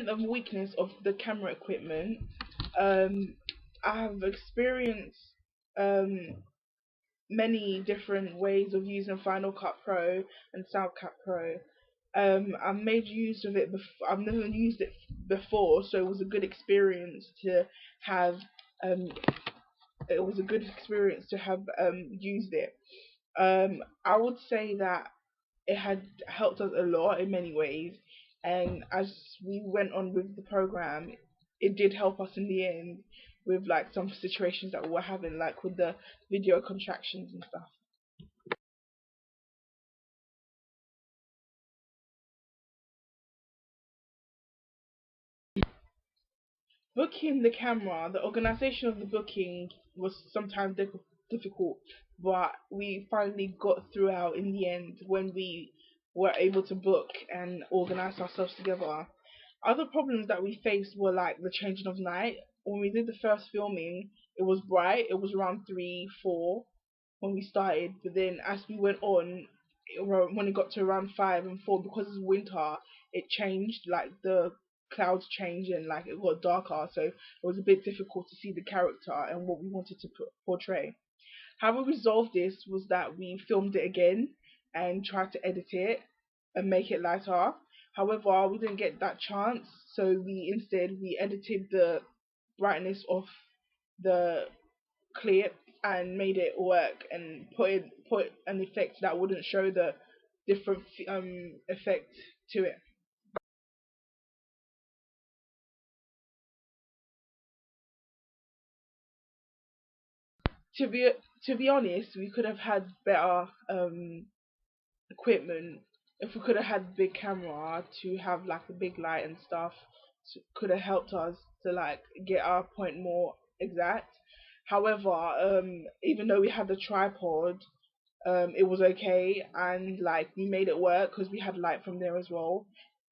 strength and weakness of the camera equipment. Um, I have experienced um, many different ways of using Final Cut Pro and Soundcat Pro. I've made use of it. I've never used it before, so it was a good experience to have. Um, it was a good experience to have used it. I would say that it had helped us a lot in many ways, and as we went on with the program, it did help us in the end with like some situations that we were having, like with the video contractions and stuff. Booking the camera, the organization of the booking was sometimes difficult, but we finally got through out in the end when we were able to book and organize ourselves together. Other problems that we faced were like the changing of night. When we did the first filming, it was bright. It was around 3, 4 when we started, but then as we went on, when it got to around 5 and 4, because it's winter, it changed. Like the clouds changed and like it got darker, so it was a bit difficult to see the character and what we wanted to portray. How we resolved this was that we filmed it again and tried to edit it and make it lighter. However, we didn't get that chance, so we edited the brightness of the clip and made it work and put an effect that wouldn't show the different effect to it. To be to be honest, we could have had better equipment. If we could have had big camera to have like a big light and stuff, could have helped us to like get our point more exact. However, even though we had the tripod, it was okay, and like we made it work because we had light from there as well.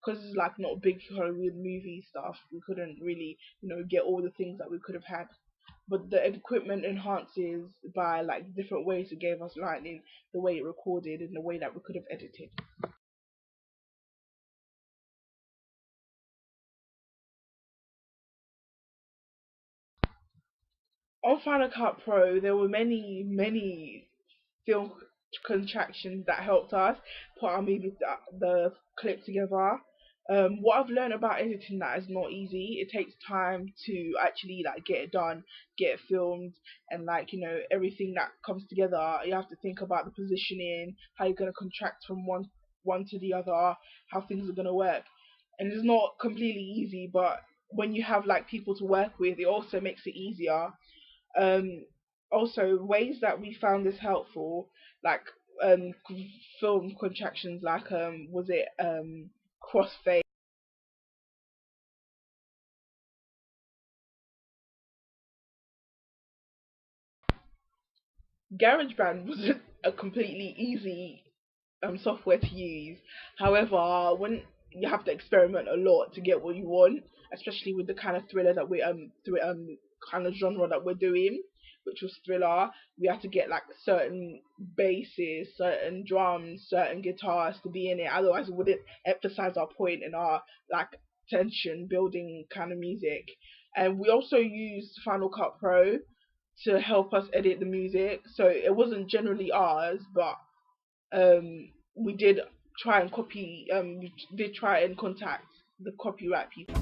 Because it's like not big Hollywood movie stuff, we couldn't really, get all the things that we could have had. But the equipment enhances by like different ways it gave us lighting, the way it recorded, and the way that we could have edited. On Final Cut Pro, there were many film contractions that helped us put our movie the clip together. What I've learned about editing that is not easy. It takes time to actually like get it done, get it filmed, and like everything that comes together. You have to think about the positioning, how you're gonna contract from one to the other, how things are gonna work, and it's not completely easy. But when you have like people to work with, it also makes it easier. um, Also, ways that we found this helpful, like film contractions, like was it crossfade? GarageBand wasn't a completely easy software to use. However, when you have to experiment a lot to get what you want, especially with the kind of thriller that kind of genre that we're doing, which was thriller, we had to get like certain basses, certain drums, certain guitars to be in it. Otherwise, it wouldn't emphasize our point and our like tension building kind of music. And we also used Final Cut Pro to help us edit the music, so it wasn't generally ours, but we did try and contact the copyright people.